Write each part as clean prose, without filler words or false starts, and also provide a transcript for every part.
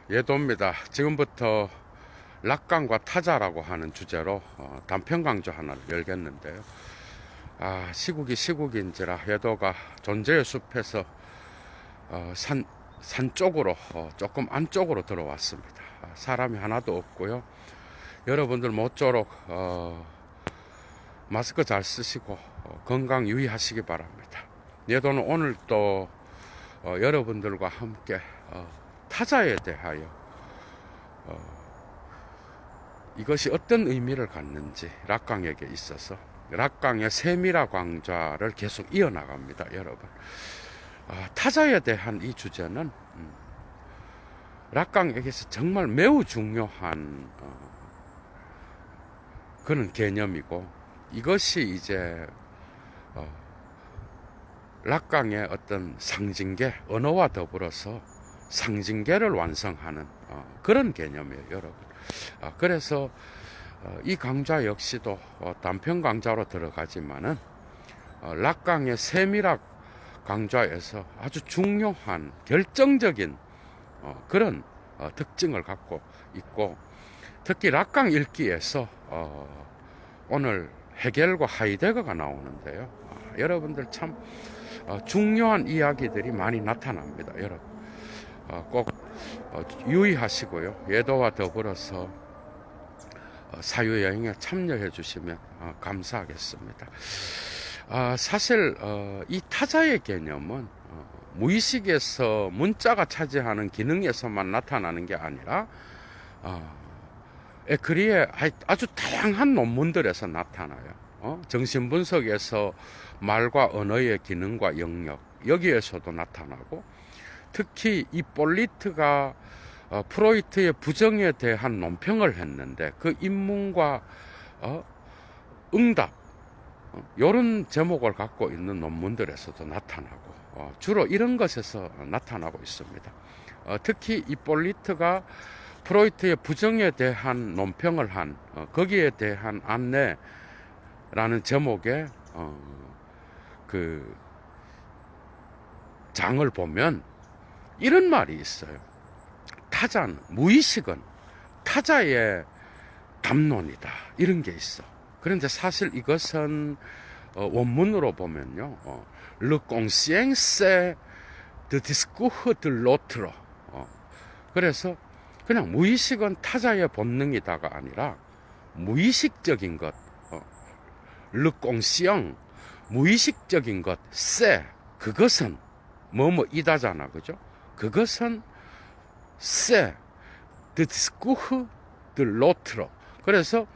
예도입니다. 지금부터 락강과 타자라고 하는 주제로 단편 강좌 하나를 열겠는데요. 시국이 시국인지라 예도가 존재의 숲에서 산 쪽으로 조금 안쪽으로 들어왔습니다. 사람이 하나도 없고요. 여러분들 모쪼록 마스크 잘 쓰시고 건강 유의하시기 바랍니다. 예도는 오늘 또 여러분들과 함께 타자에 대하여 이것이 어떤 의미를 갖는지 락강에게 있어서 락강의 세미라 강좌를 계속 이어나갑니다. 여러분, 타자에 대한 이 주제는 락강에게서 정말 매우 중요한 그런 개념이고, 이것이 이제 락강의 어떤 상징계, 언어와 더불어서 상징계를 완성하는 그런 개념이에요, 여러분. 그래서 이 강좌 역시도 단편 강좌로 들어가지만은 락강의 세미락 강좌에서 아주 중요한 결정적인 그런 특징을 갖고 있고, 특히 락강 읽기에서 오늘 헤겔과 하이데거가 나오는데요. 여러분들 참 중요한 이야기들이 많이 나타납니다. 여러분, 꼭 유의하시고요. 예도와 더불어서 사유여행에 참여해 주시면 감사하겠습니다. 사실 이 타자의 개념은 무의식에서 문자가 차지하는 기능에서만 나타나는 게 아니라 에크리의 아주 다양한 논문들에서 나타나요. 정신분석에서 말과 언어의 기능과 영역, 여기에서도 나타나고, 특히 이 폴리트가 프로이트의 부정에 대한 논평을 했는데 그 인문과 응답, 이런 제목을 갖고 있는 논문들에서도 나타나고, 주로 이런 것에서 나타나고 있습니다. 특히 이 폴리트가 프로이트의 부정에 대한 논평을 한 거기에 대한 안내라는 제목의 그 장을 보면 이런 말이 있어요. 타자는, 무의식은 타자의 담론이다, 이런 게 있어. 그런데 사실 이것은 원문으로 보면요, Le conscience de discours de l'autre, 그래서 그냥 무의식은 타자의 본능이다가 아니라 무의식적인 것, Le conscient, 무의식적인 것, c'est, 그것은 뭐뭐이다잖아, 그죠? 그것은 c'est de discours de l'autre. 그래서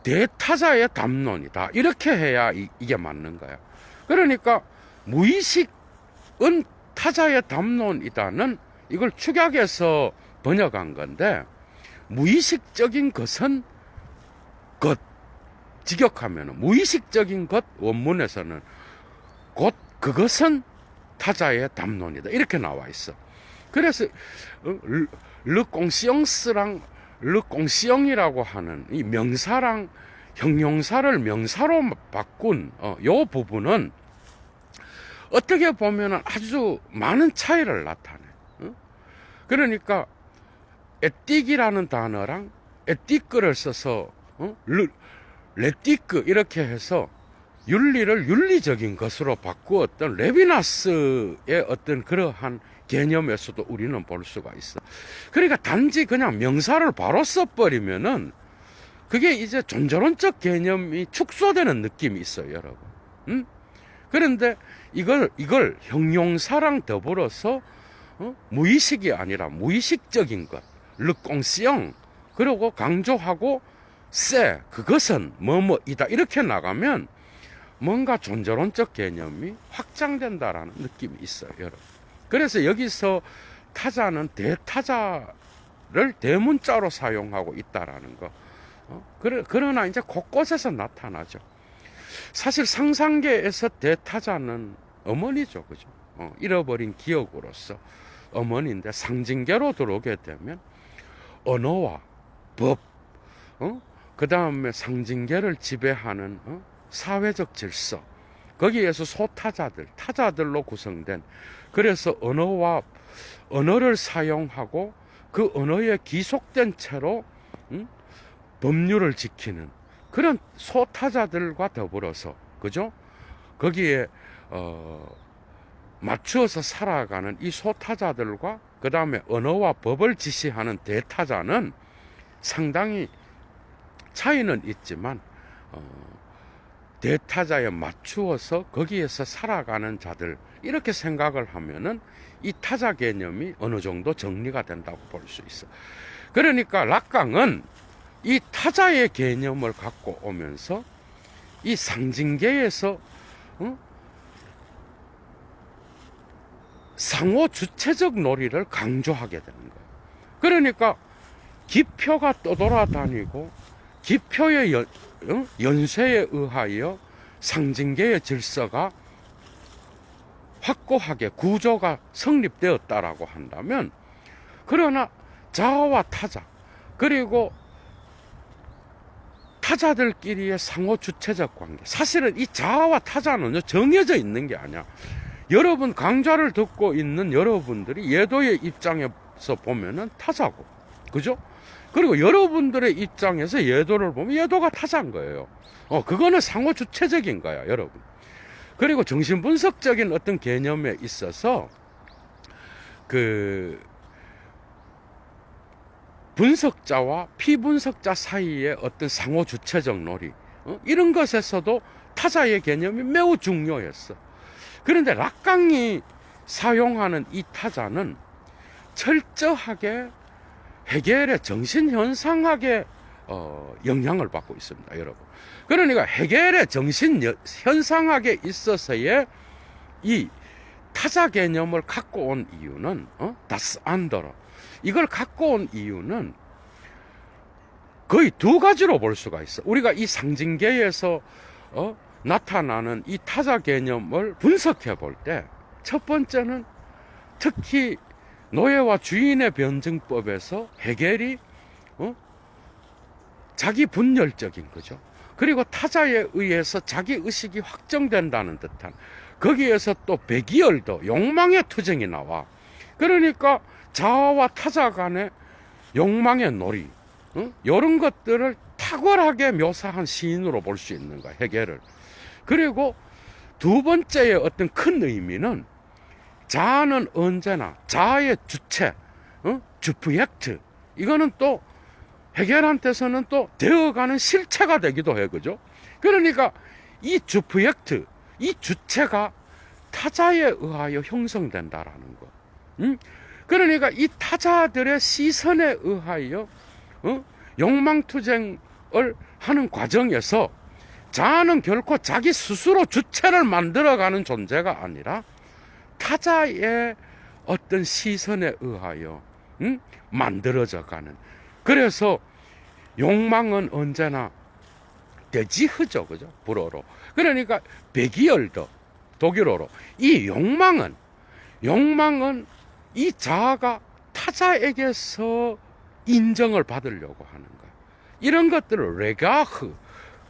대타자의 담론이다, 이렇게 해야 이게 맞는 거야. 그러니까 무의식은 타자의 담론이다는 이걸 축약해서 번역한 건데, 무의식적인 것은 것, 직역하면 무의식적인 것, 원문에서는 곧 그것은 타자의 담론이다, 이렇게 나와 있어. 그래서 르꽁시영스랑 르꽁시영이라고 하는 이 명사랑 형용사를 명사로 바꾼 요 부분은 어떻게 보면 아주 많은 차이를 나타내. 그러니까 에틱이라는 단어랑 에티크를 써서 레티크 이렇게 해서 윤리를 윤리적인 것으로 바꾸었던 레비나스의 어떤 그러한 개념에서도 우리는 볼 수가 있어. 그러니까 단지 그냥 명사를 바로 써버리면은 그게 이제 존재론적 개념이 축소되는 느낌이 있어요, 여러분. 그런데 이걸 형용사랑 더불어서 무의식이 아니라 무의식적인 것, 르꽁시영, 그리고 강조하고 세, 그것은 뭐뭐이다, 이렇게 나가면 뭔가 존재론적 개념이 확장된다라는 느낌이 있어요, 여러분. 그래서 여기서 타자는 대타자를 대문자로 사용하고 있다라는 거. 그러나 이제 곳곳에서 나타나죠. 사실 상상계에서 대타자는 어머니죠, 그죠? 잃어버린 기억으로서 어머니인데, 상징계로 들어오게 되면 언어와 법, 그 다음에 상징계를 지배하는 사회적 질서, 거기에서 소타자들, 타자들로 구성된, 그래서 언어를 사용하고 그 언어에 기속된 채로 법률을 지키는 그런 소타자들과 더불어서, 그죠? 거기에 맞추어서 살아가는 이 소타자들과 그 다음에 언어와 법을 지시하는 대타자는 상당히 차이는 있지만 대타자에 맞추어서 거기에서 살아가는 자들, 이렇게 생각을 하면은 이 타자 개념이 어느 정도 정리가 된다고 볼 수 있어. 그러니까 락강은 이 타자의 개념을 갖고 오면서 이 상징계에서 상호 주체적 놀이를 강조하게 되는 거예요. 그러니까 기표가 떠돌아다니고 기표의 연쇄에 의하여 상징계의 질서가 확고하게 구조가 성립되었다라고 한다면, 그러나 자아와 타자 그리고 타자들끼리의 상호 주체적 관계, 사실은 이 자아와 타자는 정해져 있는 게 아니야. 여러분 강좌를 듣고 있는 여러분들이 예도의 입장에서 보면은 타자고, 그죠? 그리고 여러분들의 입장에서 예도를 보면 예도가 타자인 거예요. 그거는 상호 주체적인 거야, 여러분. 그리고 정신분석적인 어떤 개념에 있어서 그 분석자와 피분석자 사이의 어떤 상호 주체적 놀이, 이런 것에서도 타자의 개념이 매우 중요했어. 그런데 락강이 사용하는 이 타자는 철저하게 헤겔의 정신현상학에 영향을 받고 있습니다, 여러분. 그러니까 헤겔의 정신현상학에 있어서의 이 타자 개념을 갖고 온 이유는 다스 안더러, 이걸 갖고 온 이유는 거의 두 가지로 볼 수가 있어. 우리가 이 상징계에서 나타나는 이 타자 개념을 분석해 볼 때, 첫 번째는 특히 노예와 주인의 변증법에서 헤겔이 자기 분열적인 거죠. 그리고 타자에 의해서 자기 의식이 확정된다는 듯한, 거기에서 또 베기얼더, 욕망의 투쟁이 나와. 그러니까 자아와 타자 간의 욕망의 놀이, 이런 것들을 탁월하게 묘사한 시인으로 볼 수 있는 거야, 헤겔을. 그리고 두 번째의 어떤 큰 의미는 자아는 언제나 자아의 주체, 주프젝트, 이거는 또 헤겔한테서는 또 되어가는 실체가 되기도 해, 그죠? 그러니까 이 주프젝트, 이 주체가 타자에 의하여 형성된다라는 거. 그러니까 이 타자들의 시선에 의하여 욕망투쟁을 하는 과정에서 자아는 결코 자기 스스로 주체를 만들어가는 존재가 아니라 타자의 어떤 시선에 의하여 만들어져 가는. 그래서 욕망은 언제나 데지흐죠, 그죠? 불어로. 그러니까 베기얼더, 독일어로. 이 욕망은 이 자아가 타자에게서 인정을 받으려고 하는 거야. 이런 것들을 레가흐,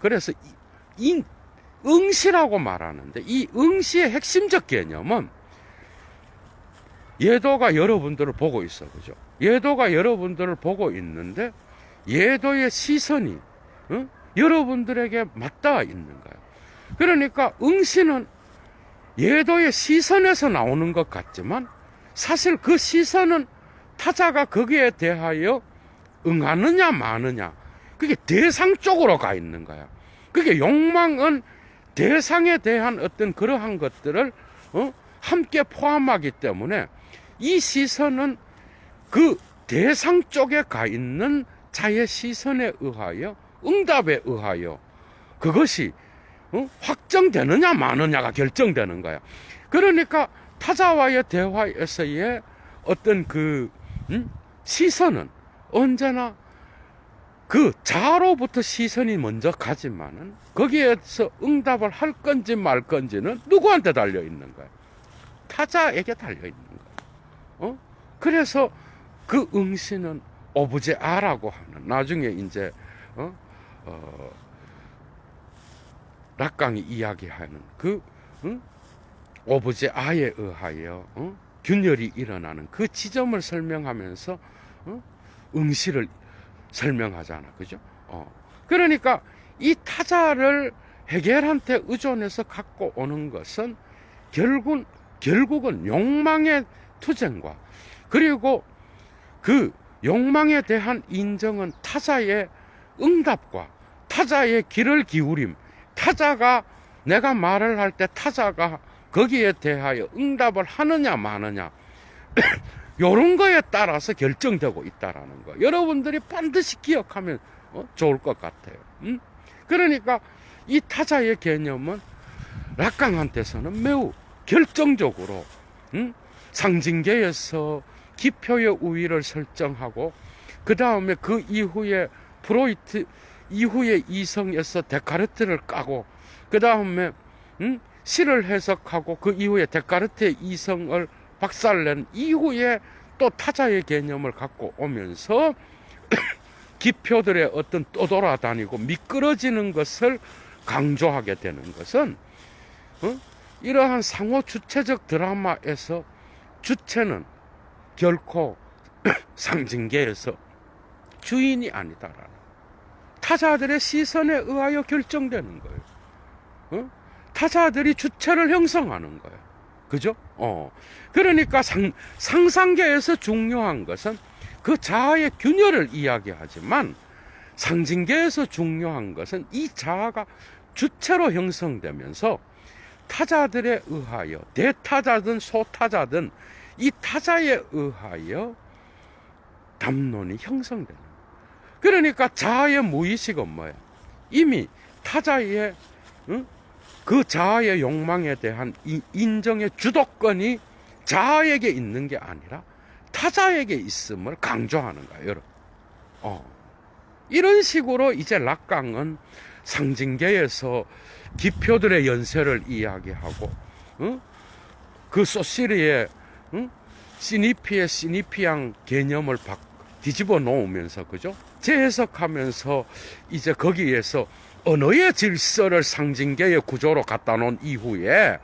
그래서 응시라고 말하는데, 이 응시의 핵심적 개념은 예도가 여러분들을 보고 있어, 그죠? 예도가 여러분들을 보고 있는데 예도의 시선이 여러분들에게 맞닿아 있는 거예요. 그러니까 응시는 예도의 시선에서 나오는 것 같지만 사실 그 시선은 타자가 거기에 대하여 응하느냐 마느냐, 그게 대상 쪽으로 가 있는 거야. 그게 욕망은 대상에 대한 어떤 그러한 것들을 함께 포함하기 때문에 이 시선은 그 대상 쪽에 가 있는 자의 시선에 의하여, 응답에 의하여 그것이 확정되느냐 마느냐가 결정되는 거야. 그러니까 타자와의 대화에서의 어떤 그 시선은 언제나 그 자로부터 시선이 먼저 가지만은 거기에서 응답을 할 건지 말 건지는 누구한테 달려 있는 거야? 타자에게 달려 있는 거야. 그래서 그 응시는 오브제아라고 하는, 나중에 이제 락강이 이야기하는 그 오브제아에 의하여 균열이 일어나는 그 지점을 설명하면서 응시를 설명하잖아. 그죠? 그러니까 이 타자를 해겔한테 의존해서 갖고 오는 것은 결국은 욕망의 투쟁과 그리고 그 욕망에 대한 인정은 타자의 응답과 타자의 귀를 기울임, 타자가 내가 말을 할 때 타자가 거기에 대하여 응답을 하느냐 마느냐 이런 거에 따라서 결정되고 있다라는 거. 여러분들이 반드시 기억하면 좋을 것 같아요. 그러니까 이 타자의 개념은 락강한테서는 매우 결정적으로 상징계에서 기표의 우위를 설정하고 그 다음에 그 이후에 프로이트 이후에 이성에서 데카르트를 까고 그 다음에 시를 해석하고 그 이후에 데카르트의 이성을 박살낸 이후에 또 타자의 개념을 갖고 오면서 기표들의 어떤 떠돌아다니고 미끄러지는 것을 강조하게 되는 것은 이러한 상호 주체적 드라마에서 주체는 결코 상징계에서 주인이 아니다라는 타자들의 시선에 의하여 결정되는 거예요. 타자들이 주체를 형성하는 거예요. 그죠? 그러니까 상상계에서 중요한 것은 그 자아의 균열을 이야기하지만 상징계에서 중요한 것은 이 자아가 주체로 형성되면서 타자들에 의하여 대타자든 소타자든 이 타자에 의하여 담론이 형성되는 거예요. 그러니까 자아의 무의식은 뭐야? 이미 타자의 그 자아의 욕망에 대한 인정의 주도권이 자아에게 있는 게 아니라 타자에게 있음을 강조하는 거예요, 여러분. 이런 식으로 이제 락강은 상징계에서 기표들의 연쇄를 이야기하고, 그 소시리의 시니피의 시니피앙 개념을 뒤집어 놓으면서, 그죠? 재해석하면서 이제 거기에서 언어의 질서를 상징계의 구조로 갖다 놓은 이후에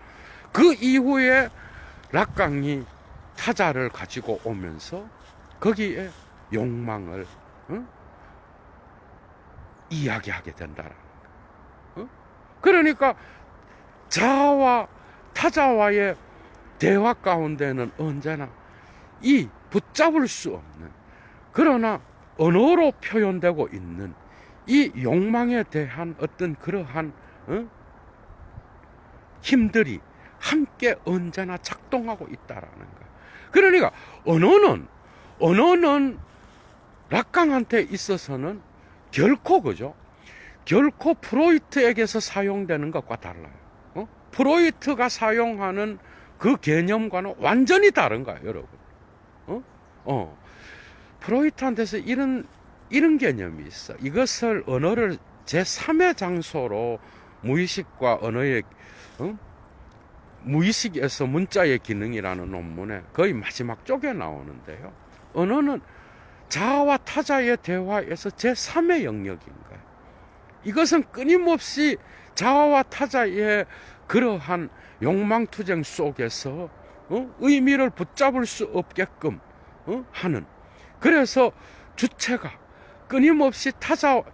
그 이후에 락강이 타자를 가지고 오면서 거기에 욕망을 이야기하게 된다라는 거예요. 그러니까 자아와 타자와의 대화 가운데는 언제나 이 붙잡을 수 없는 그러나 언어로 표현되고 있는 이 욕망에 대한 어떤 그러한 힘들이 함께 언제나 작동하고 있다라는 거예요. 그러니까 언어는 락강한테 있어서는 결코 그죠? 결코 프로이트에게서 사용되는 것과 달라요. 프로이트가 사용하는 그 개념과는 완전히 다른 거예요, 여러분. 프로이트한테서 이런 개념이 있어. 이것을 언어를 제3의 장소로 무의식과 언어의 무의식에서 문자의 기능이라는 논문에 거의 마지막 쪽에 나오는데요. 언어는 자아와 타자의 대화에서 제3의 영역인 거예요. 이것은 끊임없이 자아와 타자의 그러한 욕망투쟁 속에서 의미를 붙잡을 수 없게끔 하는, 그래서 주체가 끊임없이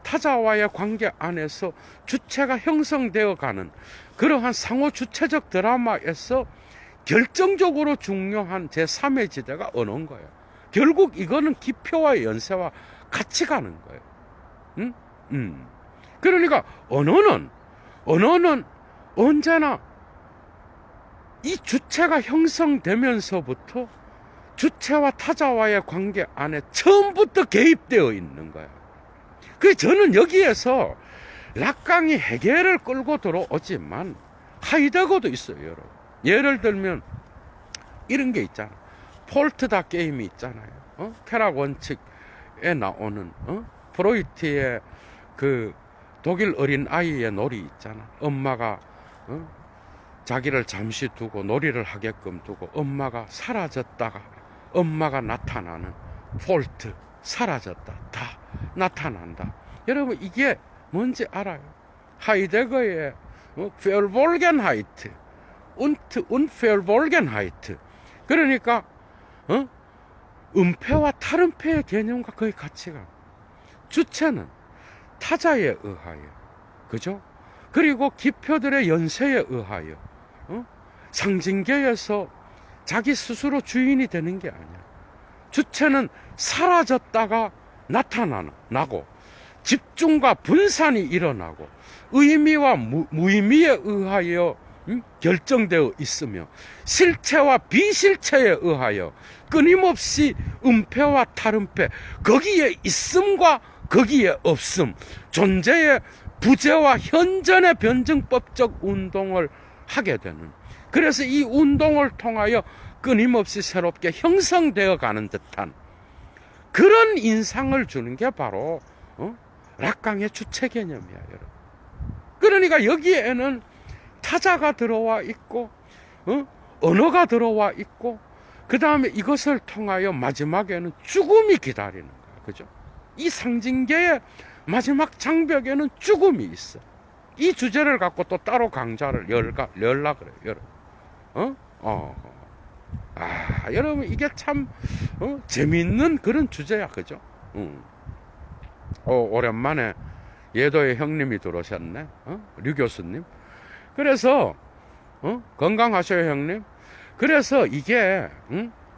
타자와의 관계 안에서 주체가 형성되어 가는 그러한 상호 주체적 드라마에서 결정적으로 중요한 제3의 지대가 언어인 거예요. 결국 이거는 기표와 연세와 같이 가는 거예요. 그러니까 언어는 언제나 이 주체가 형성되면서부터 주체와 타자와의 관계 안에 처음부터 개입되어 있는 거예요. 그 저는 여기에서 락강이 해겔을 끌고 들어오지만 하이데거도 있어요, 여러분. 예를 들면 이런 게 있잖아. 폴트다 게임이 있잖아요. 쾌락 원칙에 나오는 프로이트의 그 독일 어린 아이의 놀이 있잖아. 엄마가 자기를 잠시 두고 놀이를 하게끔 두고 엄마가 사라졌다가 엄마가 나타나는 폴트, 사라졌다, 다 나타난다. 여러분 이게 뭔지 알아요? 하이데거의 Verborgenheit, Unverborgenheit. 그러니까 음패와 탈음패의 개념과 거의 같이가. 주체는 타자에 의하여, 그죠? 그리고 기표들의 연세에 의하여, 상징계에서 자기 스스로 주인이 되는 게 아니야. 주체는 사라졌다가 나타나고, 집중과 분산이 일어나고, 의미와 무의미에 의하여 결정되어 있으며, 실체와 비실체에 의하여 끊임없이 음패와 탈음패, 거기에 있음과 거기에 없음, 존재의 부재와 현전의 변증법적 운동을 하게 되는, 그래서 이 운동을 통하여 끊임없이 새롭게 형성되어 가는 듯한 그런 인상을 주는 게 바로 락강의 주체 개념이야, 여러분. 그러니까 여기에는 타자가 들어와 있고, 언어가 들어와 있고, 그 다음에 이것을 통하여 마지막에는 죽음이 기다리는 거야, 그죠? 이 상징계의 마지막 장벽에는 죽음이 있어. 이 주제를 갖고 또 따로 강좌를 열라 그래요, 여러분. 여러분, 이게 참, 재밌는 그런 주제야, 그죠? 오랜만에 예도의 형님이 들어오셨네, 류 교수님. 그래서, 건강하셔요, 형님. 그래서 이게,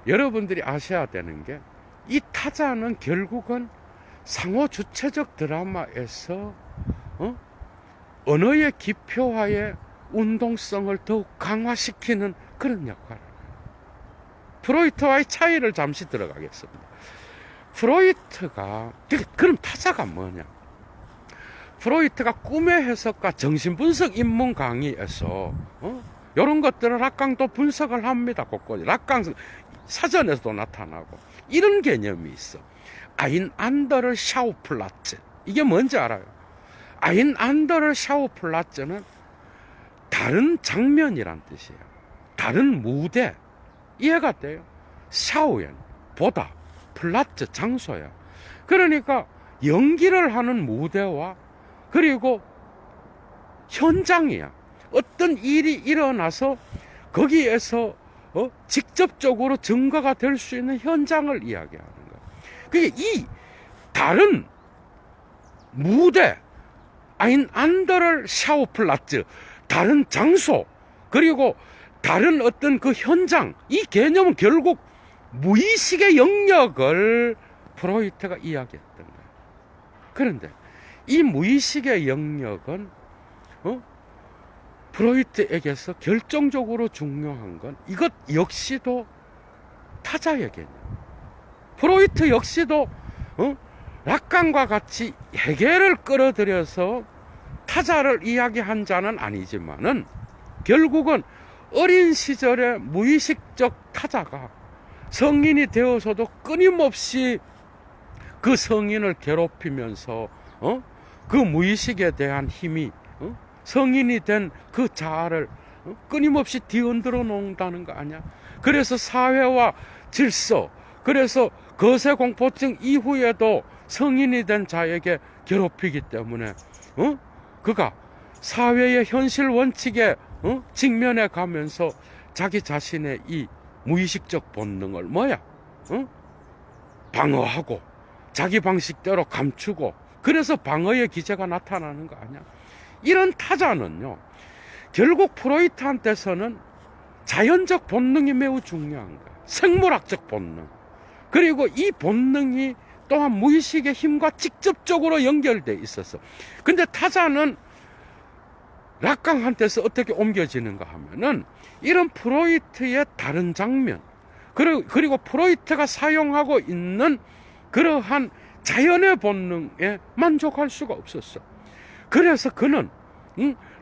여러분들이 아셔야 되는 게, 이 타자는 결국은 상호 주체적 드라마에서, 언어의 기표화의 운동성을 더욱 강화시키는 그런 역할을 해요. 프로이트와의 차이를 잠시 들어가겠습니다. 프로이트가, 그럼 타자가 뭐냐? 프로이트가 꿈의 해석과 정신분석 입문 강의에서 이런 것들을 락강도 분석을 합니다. 곳곳에. 락강 사전에서도 나타나고 이런 개념이 있어. 아인 안더를 샤우플라츠. 이게 뭔지 알아요? 아인 안더를 샤우플라츠는 다른 장면이란 뜻이에요. 다른 무대. 이해가 돼요? 샤우엔, 보다, 플라츠, 장소야. 그러니까 연기를 하는 무대와 그리고 현장이야. 어떤 일이 일어나서 거기에서 직접적으로 증거가 될 수 있는 현장을 이야기하는 거야. 그게 이 다른 무대, 아인 안더를 샤우플라츠, 다른 장소, 그리고 다른 어떤 그 현장, 이 개념은 결국 무의식의 영역을 프로이트가 이야기했던 거예요. 그런데 이 무의식의 영역은 프로이트에게서 결정적으로 중요한 건 이것 역시도 타자의 개념. 프로이트 역시도 락강과 같이 해겔을 끌어들여서 타자를 이야기한 자는 아니지만은 결국은 어린 시절의 무의식적 타자가 성인이 되어서도 끊임없이 그 성인을 괴롭히면서 그 무의식에 대한 힘이 성인이 된 그 자아를 끊임없이 뒤흔들어 놓는다는 거 아니야? 그래서 사회와 질서, 그래서 거세공포증 이후에도 성인이 된 자에게 괴롭히기 때문에 그가 사회의 현실 원칙에 직면해 가면서 자기 자신의 이 무의식적 본능을 방어하고 자기 방식대로 감추고, 그래서 방어의 기제가 나타나는 거 아니야? 이런 타자는요, 결국 프로이트한테서는 자연적 본능이 매우 중요한 거야. 생물학적 본능. 그리고 이 본능이 또한 무의식의 힘과 직접적으로 연결돼 있었어. 근데 타자는 락강한테서 어떻게 옮겨지는가 하면은 이런 프로이트의 다른 장면, 그리고 프로이트가 사용하고 있는 그러한 자연의 본능에 만족할 수가 없었어. 그래서 그는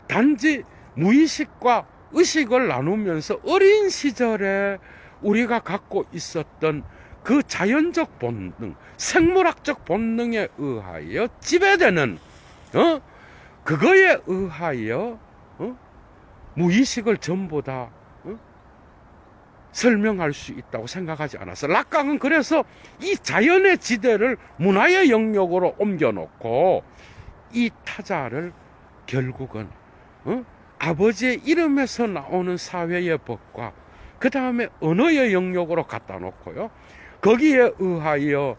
단지 무의식과 의식을 나누면서 어린 시절에 우리가 갖고 있었던 그 자연적 본능, 생물학적 본능에 의하여 지배되는 그거에 의하여 무의식을 전부 다 설명할 수 있다고 생각하지 않았어. 락강은 그래서 이 자연의 지대를 문화의 영역으로 옮겨놓고 이 타자를 결국은 아버지의 이름에서 나오는 사회의 법과 그 다음에 언어의 영역으로 갖다 놓고요, 거기에 의하여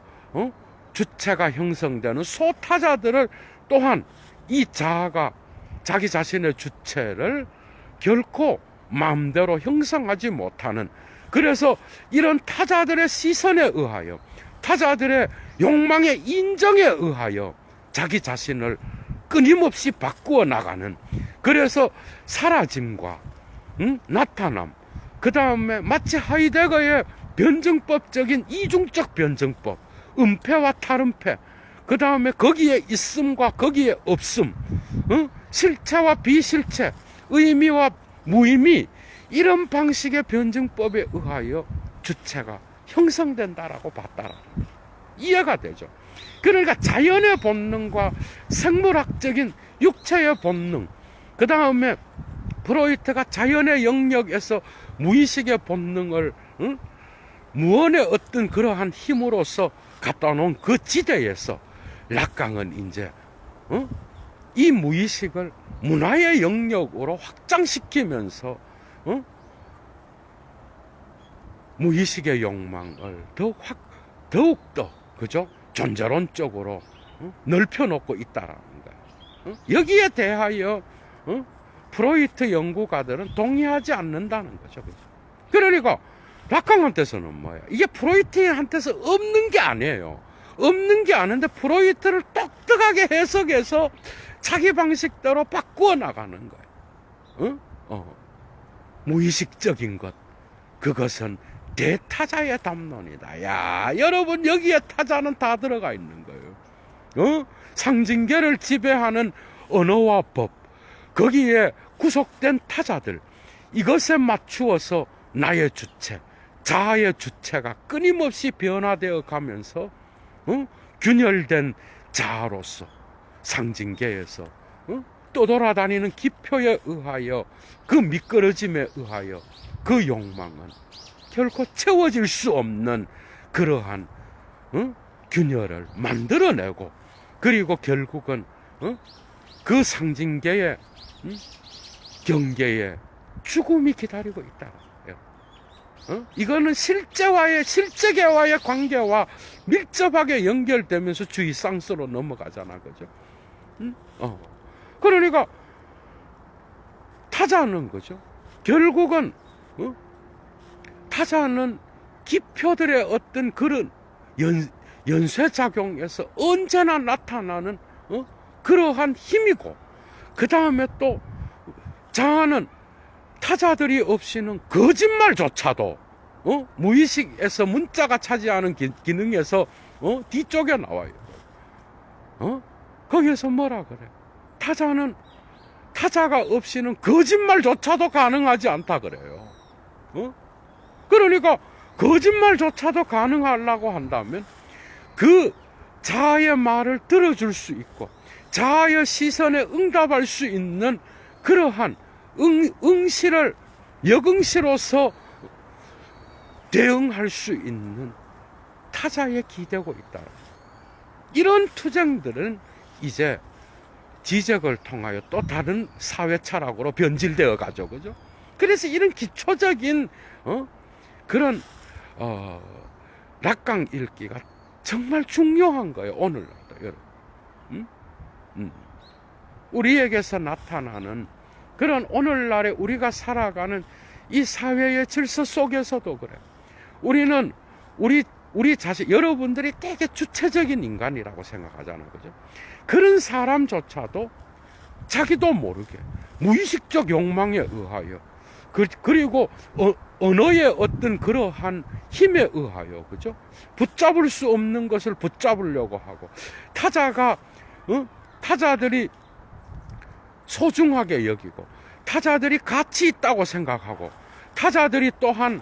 주체가 형성되는 소타자들을 또한 이 자아가 자기 자신의 주체를 결코 마음대로 형성하지 못하는, 그래서 이런 타자들의 시선에 의하여, 타자들의 욕망의 인정에 의하여 자기 자신을 끊임없이 바꾸어 나가는, 그래서 사라짐과 나타남, 그 다음에 마치 하이데거의 변증법적인 이중적 변증법, 음패와 탈음패, 그 다음에 거기에 있음과 거기에 없음, 실체와 비실체, 의미와 무의미, 이런 방식의 변증법에 의하여 주체가 형성된다라고 봤다라. 이해가 되죠. 그러니까 자연의 본능과 생물학적인 육체의 본능, 그 다음에 프로이트가 자연의 영역에서 무의식의 본능을 무언의 어떤 그러한 힘으로서 갖다 놓은 그 지대에서 락강은 이제 이 무의식을 문화의 영역으로 확장시키면서 무의식의 욕망을 더욱더 그죠? 존재론적으로 넓혀놓고 있다라는 거예요. 여기에 대하여 프로이트 연구가들은 동의하지 않는다는 거죠. 그죠? 그러니까 락강한테서는 뭐야? 이게 프로이트한테서 없는 게 아니에요. 없는 게 아닌데 프로이트를 똑똑하게 해석해서 자기 방식대로 바꾸어 나가는 거예요. 무의식적인 것, 그것은 대타자의 담론이다. 야, 여러분, 여기에 타자는 다 들어가 있는 거예요. 상징계를 지배하는 언어와 법, 거기에 구속된 타자들, 이것에 맞추어서 나의 주체, 자아의 주체가 끊임없이 변화되어 가면서 균열된 자아로서 상징계에서 떠돌아다니는 기표에 의하여, 그 미끄러짐에 의하여 그 욕망은 결코 채워질 수 없는 그러한 균열을 만들어내고, 그리고 결국은 그 상징계의 경계에 죽음이 기다리고 있다. 이거는 실제계와의 관계와 밀접하게 연결되면서 주의상스로 넘어가잖아, 그죠? 그러니까 타자는 거죠. 결국은 타자는 기표들의 어떤 그런 연쇄작용에서 언제나 나타나는 그러한 힘이고, 그 다음에 또 자아는 타자들이 없이는 거짓말조차도 무의식에서 문자가 차지하는 기능에서 뒤쪽에 나와요. 거기에서 뭐라 그래? 타자가 없이는 거짓말조차도 가능하지 않다 그래요. 그러니까 거짓말조차도 가능하려고 한다면 그 자아의 말을 들어줄 수 있고 자아의 시선에 응답할 수 있는 그러한 응시를 역응시로서 대응할 수 있는 타자에 기대고 있다. 이런 투쟁들은 이제 지적을 통하여 또 다른 사회 철학으로 변질되어 가죠, 그죠? 그래서 이런 기초적인 그런 락강 읽기가 정말 중요한 거예요, 오늘날도 여러분. 우리에게서 나타나는 그런 오늘날에 우리가 살아가는 이 사회의 질서 속에서도 그래요. 우리는 우리 자신, 여러분들이 되게 주체적인 인간이라고 생각하잖아요, 그죠? 그런 사람조차도 자기도 모르게 무의식적 욕망에 의하여 그리고 언어의 어떤 그러한 힘에 의하여, 그죠? 붙잡을 수 없는 것을 붙잡으려고 하고, 타자들이 소중하게 여기고, 타자들이 가치 있다고 생각하고, 타자들이 또한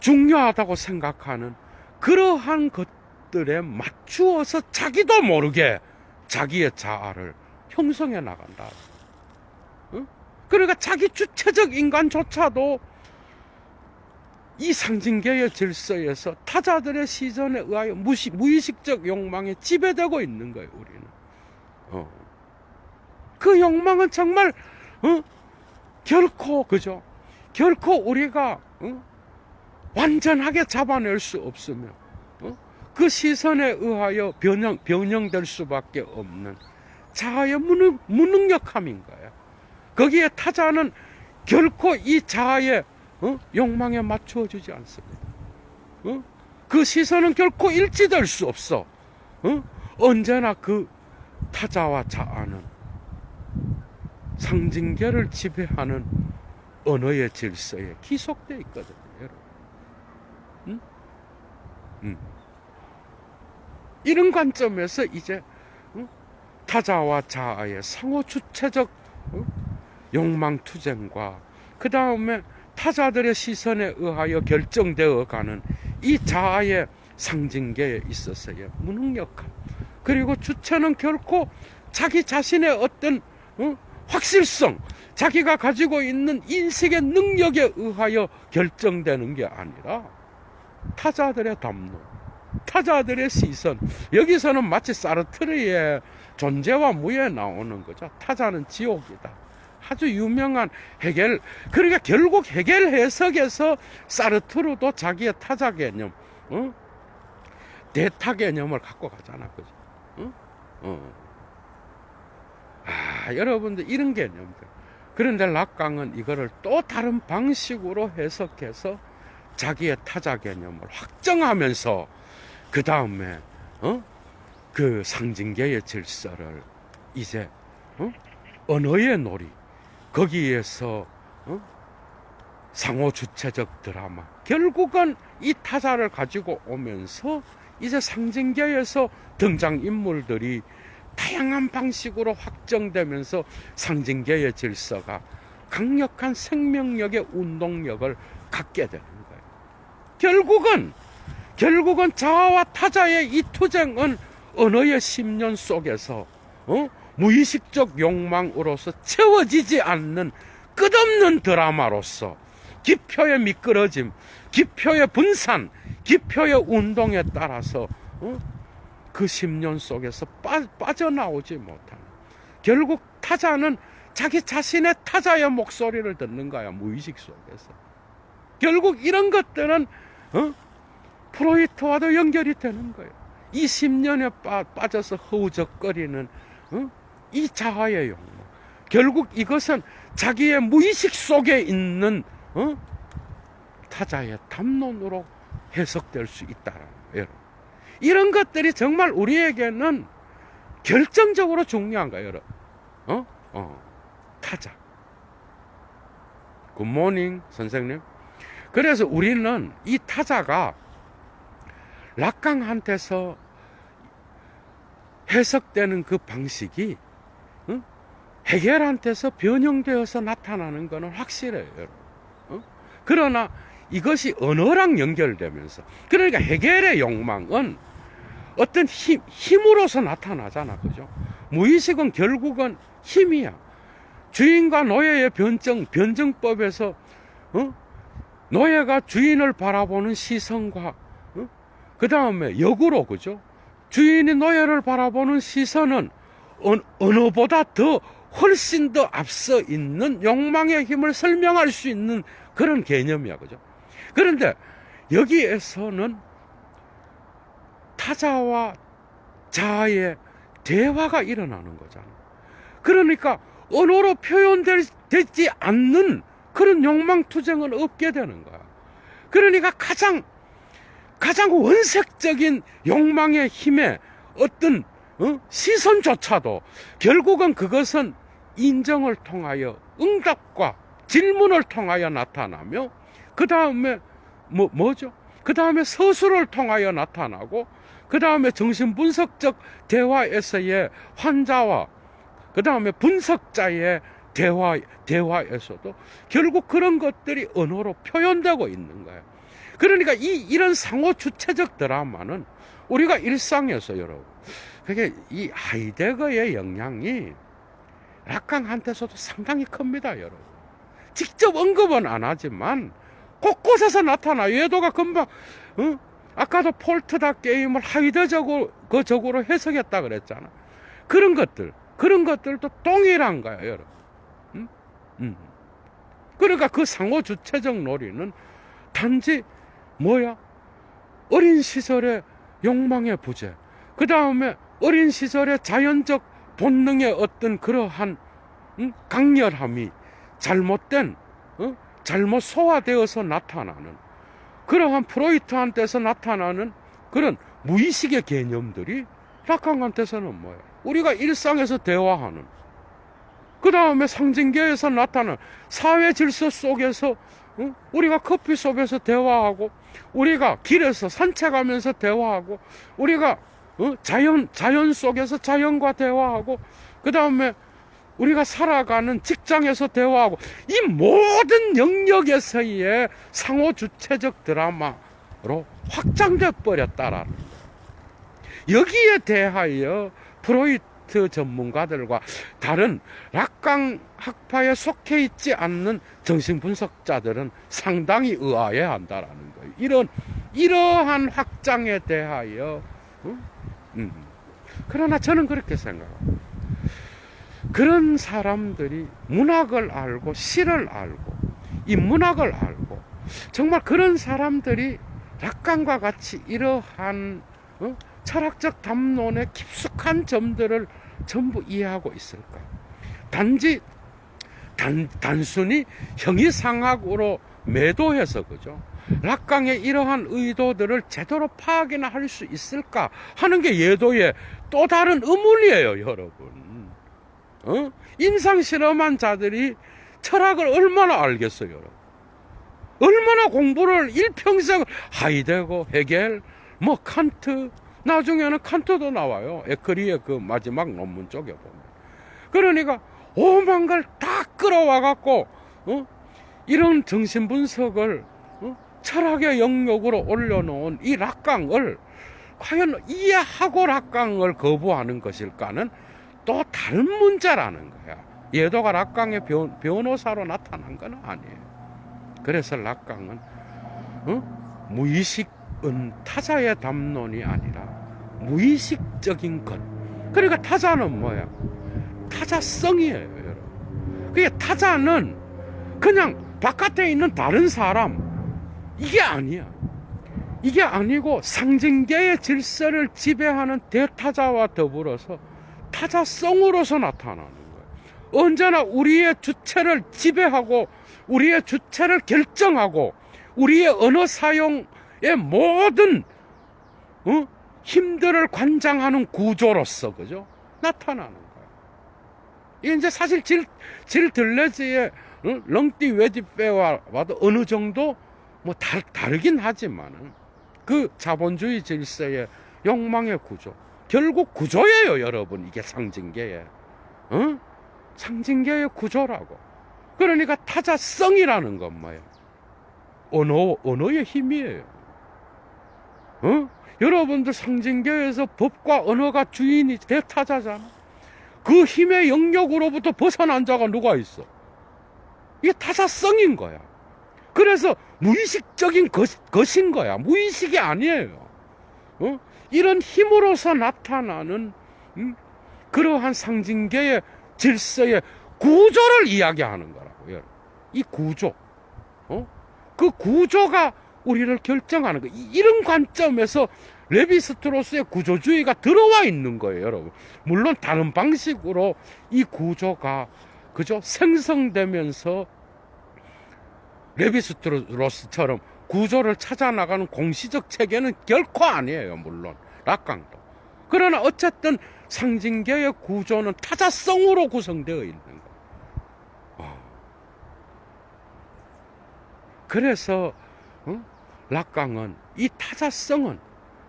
중요하다고 생각하는 그러한 것들에 맞추어서 자기도 모르게 자기의 자아를 형성해 나간다. 그러니까 자기 주체적 인간조차도 이 상징계의 질서에서 타자들의 시선에 의하여 무의식적 욕망에 지배되고 있는 거예요, 우리는. 그 욕망은 정말 결코, 그죠? 결코 우리가 완전하게 잡아낼 수 없으면 그 시선에 의하여 변형될 수밖에 없는 자아의 무능력함인 거야. 거기에 타자는 결코 이 자아의 욕망에 맞추어주지 않습니다. 그 시선은 결코 일치될 수 없어. 언제나 그 타자와 자아는 상징계를 지배하는 언어의 질서에 기속되어 있거든요, 여러분. 이런 관점에서 이제 타자와 자아의 상호 주체적 욕망 투쟁과 그 다음에 타자들의 시선에 의하여 결정되어 가는 이 자아의 상징계에 있어서의 무능력함, 그리고 주체는 결코 자기 자신의 어떤 확실성, 자기가 가지고 있는 인식의 능력에 의하여 결정되는 게 아니라 타자들의 담론, 타자들의 시선. 여기서는 마치 사르트르의 존재와 무에 나오는 거죠. 타자는 지옥이다. 아주 유명한 헤겔. 그러니까 결국 헤겔 해석에서 사르트르도 자기의 타자 개념, 대타 개념을 갖고 가잖아, 그죠? 여러분들 이런 개념들. 그런데 락강은 이거를 또 다른 방식으로 해석해서 자기의 타자 개념을 확정하면서 그 다음에 그 상징계의 질서를 이제 언어의 놀이, 거기에서 상호주체적 드라마, 결국은 이 타자를 가지고 오면서 이제 상징계에서 등장인물들이 다양한 방식으로 확정되면서 상징계의 질서가 강력한 생명력의 운동력을 갖게 되는 거예요. 결국은 자아와 타자의 이 투쟁은 언어의 심연 속에서 무의식적 욕망으로서 채워지지 않는 끝없는 드라마로서 기표의 미끄러짐, 기표의 분산, 기표의 운동에 따라서 그 심연 속에서 빠져나오지 못하는, 결국 타자는 자기 자신의 타자의 목소리를 듣는 거야, 무의식 속에서. 결국 이런 것들은 프로이트와도 연결이 되는 거예요. 이 심연에 빠져서 허우적거리는 이 자아의 욕망, 결국 이것은 자기의 무의식 속에 있는 타자의 담론으로 해석될 수 있다라는 거예요. 이런 것들이 정말 우리에게는 결정적으로 중요한 거예요, 여러분. 타자. 굿모닝, 선생님. 그래서 우리는 이 타자가 락강한테서 해석되는 그 방식이 헤겔한테서 변형되어서 나타나는 것은 확실해요, 여러분. 그러나 이것이 언어랑 연결되면서, 그러니까 헤겔의 욕망은 어떤 힘으로서 나타나잖아, 그죠? 무의식은 결국은 힘이야. 주인과 노예의 변증법에서 노예가 주인을 바라보는 시선과 그 다음에 역으로, 그죠? 주인이 노예를 바라보는 시선은 언어보다 훨씬 더 앞서 있는 욕망의 힘을 설명할 수 있는 그런 개념이야, 그죠? 그런데 여기에서는 타자와 자아의 대화가 일어나는 거잖아. 그러니까 언어로 표현되지 않는 그런 욕망투쟁은 없게 되는 거야. 그러니까 가장 원색적인 욕망의 힘의 어떤 시선조차도 결국은 그것은 인정을 통하여, 응답과 질문을 통하여 나타나며, 그 다음에 뭐죠? 그 다음에 서술을 통하여 나타나고, 그 다음에 정신분석적 대화에서의 환자와 그 다음에 분석자의 대화에서도 결국 그런 것들이 언어로 표현되고 있는 거예요. 그러니까 이런 상호 주체적 드라마는 우리가 일상에서, 여러분, 그게 이 하이데거의 영향이 락강한테서도 상당히 큽니다, 여러분. 직접 언급은 안 하지만 곳곳에서 나타나. 얘도가 금방 아까도 폴트다 게임을 하이데적으로 해석했다 그랬잖아. 그런 것들도 동일한 거야, 여러분. 그러니까 그 상호 주체적 놀이는 단지 뭐야? 어린 시절의 욕망의 부재, 그 다음에 어린 시절의 자연적 본능의 어떤 그러한 강렬함이 잘못된, 잘못 소화되어서 나타나는 그러한 프로이트한테서 나타나는 그런 무의식의 개념들이 락강한테서는 뭐예요? 우리가 일상에서 대화하는, 그 다음에 상징계에서 나타나는 사회 질서 속에서 우리가 커피숍에서 대화하고, 우리가 길에서 산책하면서 대화하고, 우리가 자연 속에서 자연과 대화하고, 그 다음에 우리가 살아가는 직장에서 대화하고, 이 모든 영역에서의 상호 주체적 드라마로 확장돼 버렸다라는 거예요. 여기에 대하여 프로이트 전문가들과 다른 락강 학파에 속해 있지 않는 정신분석자들은 상당히 의아해 한다라는 거예요. 이러한 확장에 대하여. 그러나 저는 그렇게 생각합니다. 그런 사람들이 문학을 알고 시를 알고 인문학을 알고, 정말 그런 사람들이 락강과 같이 이러한 철학적 담론의 깊숙한 점들을 전부 이해하고 있을까? 단지 단순히 형이상학으로 매도해서, 그죠? 락강의 이러한 의도들을 제대로 파악이나 할 수 있을까 하는 게 예도의 또 다른 의문이에요, 여러분. 임상실험한 자들이 철학을 얼마나 알겠어요, 여러분? 얼마나 공부를 일평생 하이데거, 헤겔, 뭐 칸트, 나중에는 칸트도 나와요. 에크리의 그 마지막 논문 쪽에 보면. 그러니까 오만 걸 다 끌어와 갖고 이런 정신분석을 철학의 영역으로 올려놓은 이 락강을 과연 이해하고 락강을 거부하는 것일까는 또 다른 문제라는 거야. 예도가 락강의 변호사로 나타난 건 아니에요. 그래서 락강은 무의식은 타자의 담론이 아니라 무의식적인 것. 그러니까 타자는 뭐야? 타자성이에요, 여러분. 그게 타자는 그냥 바깥에 있는 다른 사람, 이게 아니야. 이게 아니고 상징계의 질서를 지배하는 대타자와 더불어서 타자성으로서 나타나는 거예요. 언제나 우리의 주체를 지배하고 우리의 주체를 결정하고 우리의 언어 사용의 모든 힘들을 관장하는 구조로서, 그죠? 나타나는 거예요. 이게 이제 사실 질 들레즈의 렁띠 웨디페와도 어느 정도 뭐 다르긴 하지만은 그 자본주의 질서의 욕망의 구조, 결국 구조예요, 여러분. 이게 상징계의 상징계의 구조라고. 그러니까 타자성이라는 건 뭐예요? 언어의 힘이에요. 여러분들 상징계에서 법과 언어가 주인이 대타자잖아. 그 힘의 영역으로부터 벗어난 자가 누가 있어? 이게 타자성인 거야. 그래서 무의식적인 것인 거야. 무의식이 아니에요. 이런 힘으로서 나타나는 그러한 상징계의 질서의 구조를 이야기하는 거라고요. 이 구조, 그 구조가 우리를 결정하는 거. 이런 관점에서 레비스트로스의 구조주의가 들어와 있는 거예요, 여러분. 물론 다른 방식으로 이 구조가, 그죠, 생성되면서 레비스트로스처럼 구조를 찾아나가는 공시적 체계는 결코 아니에요, 물론 락강도. 그러나 어쨌든 상징계의 구조는 타자성으로 구성되어 있는 거예요. 그래서 락강은 이 타자성은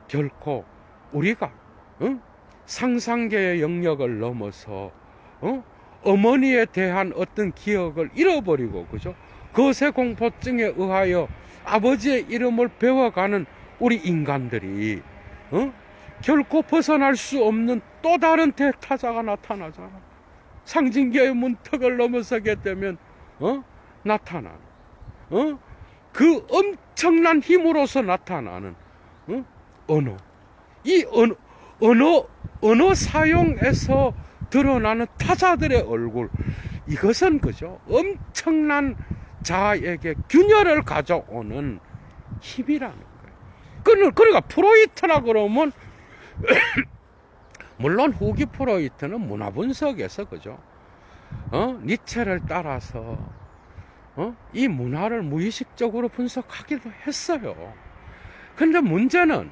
결코 우리가 상상계의 영역을 넘어서 어머니에 대한 어떤 기억을 잃어버리고, 그죠? 거세 공포증에 의하여 아버지의 이름을 배워가는 우리 인간들이 결코 벗어날 수 없는 또 다른 대타자가 나타나잖아. 상징계의 문턱을 넘어서게 되면 나타나는 그 엄청난 힘으로서 나타나는 언어. 이 언어 사용에서 드러나는 타자들의 얼굴, 이것은, 그죠, 엄청난 자에게 균열을 가져오는 힘이라는 거예요. 그러니까 프로이트라 그러면 물론 후기 프로이트는 문화 분석에서 그죠? 니체를 따라서 이 문화를 무의식적으로 분석하기도 했어요. 근데 문제는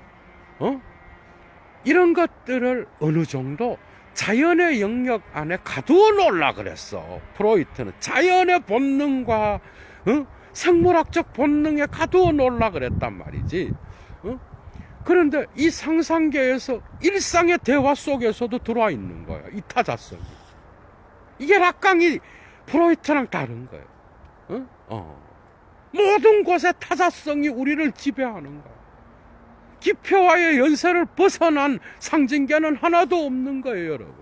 이런 것들을 어느 정도 자연의 영역 안에 가두어 놓으려 그랬어. 프로이트는 자연의 본능과 생물학적 본능에 가두어 놓으려 그랬단 말이지. 그런데 이 상상계에서 일상의 대화 속에서도 들어와 있는 거야, 이 타자성이. 이게 락강이 프로이트랑 다른 거예요. 모든 곳에 타자성이 우리를 지배하는 거야. 기표와의 연세를 벗어난 상징계는 하나도 없는 거예요, 여러분.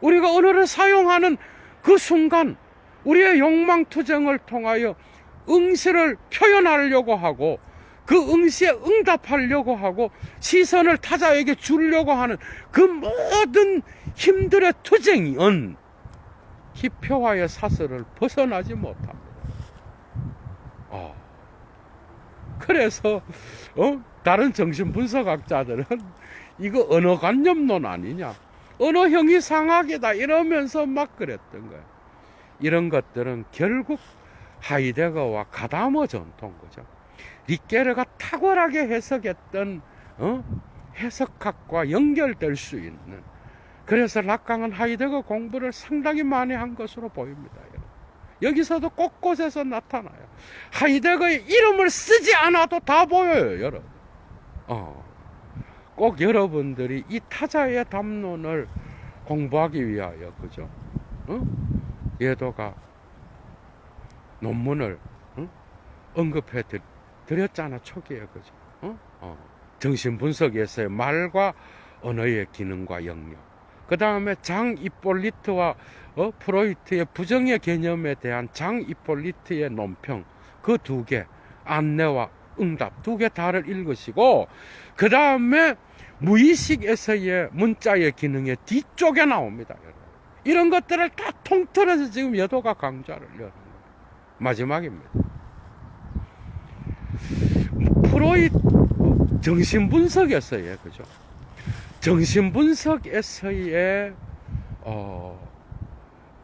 우리가 언어를 사용하는 그 순간 우리의 욕망투쟁을 통하여 응시를 표현하려고 하고 그 응시에 응답하려고 하고 시선을 타자에게 주려고 하는 그 모든 힘들의 투쟁은 기표와의 사슬을 벗어나지 못합니다. 그래서 다른 정신분석학자들은 이거 언어관념론 아니냐, 언어형이 상학이다 이러면서 막 그랬던 거예요. 이런 것들은 결국 하이데거와 가다머 전통, 거죠. 리케르가 탁월하게 해석했던 해석학과 연결될 수 있는, 그래서 락강은 하이데거 공부를 상당히 많이 한 것으로 보입니다. 여기서도 곳곳에서 나타나요. 하이데거의 이름을 쓰지 않아도 다 보여요, 여러분. 꼭 여러분들이 이 타자의 담론을 공부하기 위하여, 그죠? 예도가 논문을 언급해 드렸잖아, 초기에, 그죠? 정신분석에서의 말과 언어의 기능과 영역. 그 다음에 장 이폴리트와 프로이트의 부정의 개념에 대한 장 이폴리트의 논평, 그 두 개, 안내와 응답 두 개 다를 읽으시고, 그 다음에 무의식에서의 문자의 기능의 뒤쪽에 나옵니다, 여러분. 이런 것들을 다 통틀어서 지금 여도가 강좌를 여는 거예요. 마지막입니다. 프로이트 정신분석에서의, 그죠? 정신분석에서의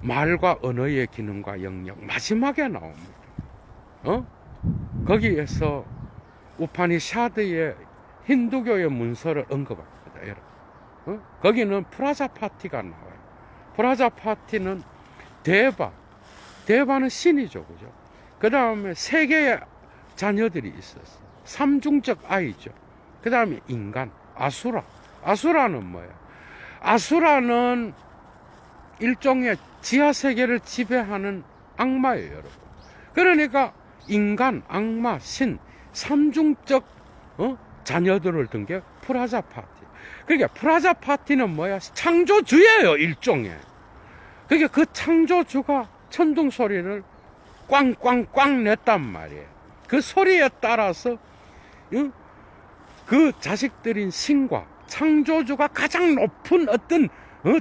말과 언어의 기능과 영역 마지막에 나옵니다. 거기에서 우파니샤드의 힌두교의 문서를 언급합니다, 여러분. 거기는 프라자파티가 나와요. 프라자파티는 대바는 신이죠, 그죠? 그 다음에 세 개의 자녀들이 있었어요. 삼중적 아이죠. 그 다음에 인간, 아수라는 뭐예요? 아수라는 일종의 지하세계를 지배하는 악마예요, 여러분. 그러니까 인간, 악마, 신, 삼중적 자녀들을 둔 게 프라자파티. 그러니까 프라자파티는 뭐야? 창조주예요, 일종의. 그러니까 그 창조주가 천둥 소리를 꽝꽝꽝 냈단 말이에요. 그 소리에 따라서 그 자식들인 신과 창조주가 가장 높은 어떤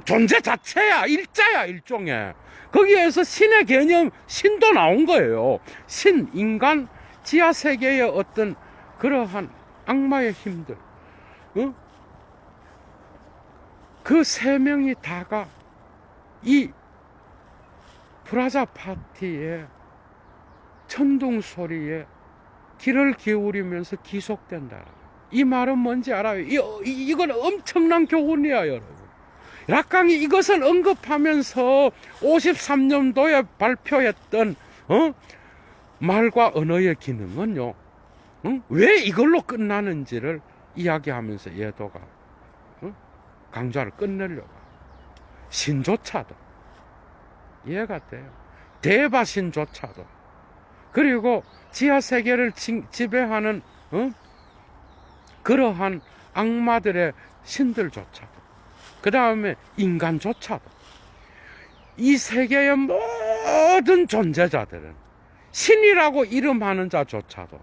존재 자체야, 일자야, 일종의. 거기에서 신의 개념, 신도 나온 거예요. 신, 인간, 지하세계의 어떤 그러한 악마의 힘들, 그 세 명이 다가 이 프라자파티의 천둥 소리에 귀를 기울이면서 기속된다. 이 말은 뭔지 알아요? 이건 엄청난 교훈이야, 여러분. 락강이 이것을 언급하면서 53년도에 발표했던 말과 언어의 기능은요, 왜 이걸로 끝나는지를 이야기하면서 예도가 강좌를 끝내려고. 신조차도 이해가 돼요. 대바신조차도, 그리고 지하세계를 지배하는 그러한 악마들의 신들조차도, 그 다음에 인간조차도, 이 세계의 모든 존재자들은, 신이라고 이름하는 자조차도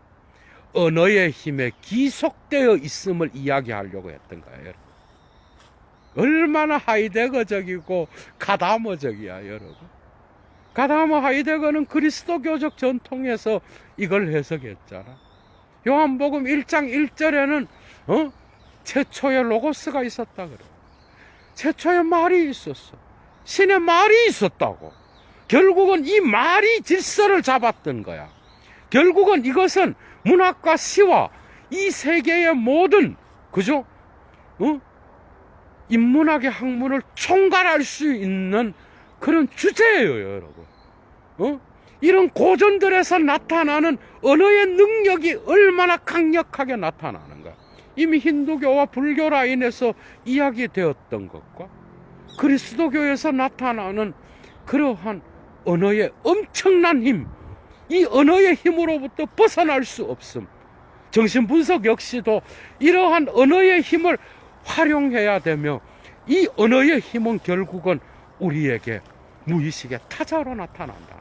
언어의 힘에 기속되어 있음을 이야기하려고 했던 거예요. 얼마나 하이데거적이고 가다머적이야, 여러분. 가다머 하이데거는 그리스도교적 전통에서 이걸 해석했잖아. 요한복음 1장 1절에는 최초의 로고스가 있었다 그래. 최초의 말이 있었어. 신의 말이 있었다고. 결국은 이 말이 질서를 잡았던 거야. 결국은 이것은 문학과 시와 이 세계의 모든, 그죠? 인문학의 학문을 총괄할 수 있는 그런 주제예요, 여러분. 이런 고전들에서 나타나는 언어의 능력이 얼마나 강력하게 나타나는가. 이미 힌두교와 불교 라인에서 이야기되었던 것과 그리스도교에서 나타나는 그러한 언어의 엄청난 힘, 이 언어의 힘으로부터 벗어날 수 없음. 정신분석 역시도 이러한 언어의 힘을 활용해야 되며, 이 언어의 힘은 결국은 우리에게 무의식의 타자로 나타난다.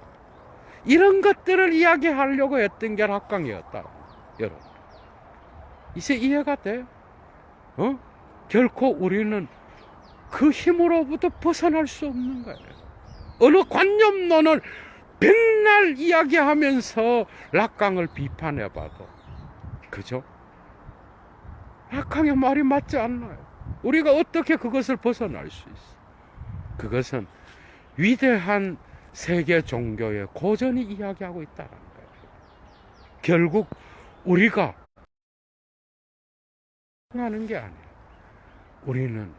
이런 것들을 이야기하려고 했던 게 락강이었다. 여러분, 이제 이해가 돼요? 결코 우리는 그 힘으로부터 벗어날 수 없는 거예요. 어느 관념론을 백날 이야기하면서 락강을 비판해봐도, 그죠? 락강의 말이 맞지 않나요? 우리가 어떻게 그것을 벗어날 수 있어? 그것은 위대한 세계 종교의 고전이 이야기하고 있다는 거예요. 결국 우리가 하는 게 아니라 우리는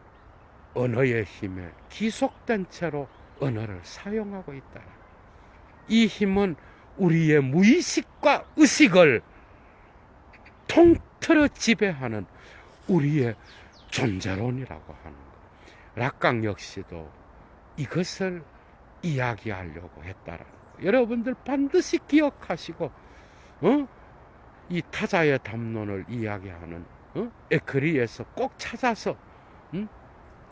언어의 힘에 기속된 채로 언어를 사용하고 있다. 이 힘은 우리의 무의식과 의식을 통틀어 지배하는 우리의 존재론이라고 하는 것. 락강 역시도 이것을 이야기하려고 했다라는 거. 여러분들 반드시 기억하시고, 이 타자의 담론을 이야기하는 에크리에서 꼭 찾아서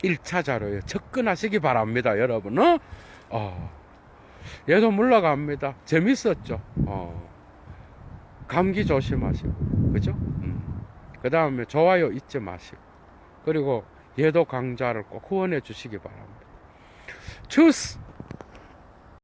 1차 자료에 접근하시기 바랍니다, 여러분. 얘도 물러갑니다. 재밌었죠? 감기 조심하시고, 그죠? 그 다음에 좋아요 잊지 마시고, 그리고 얘도 강좌를 꼭 후원해 주시기 바랍니다. 주스!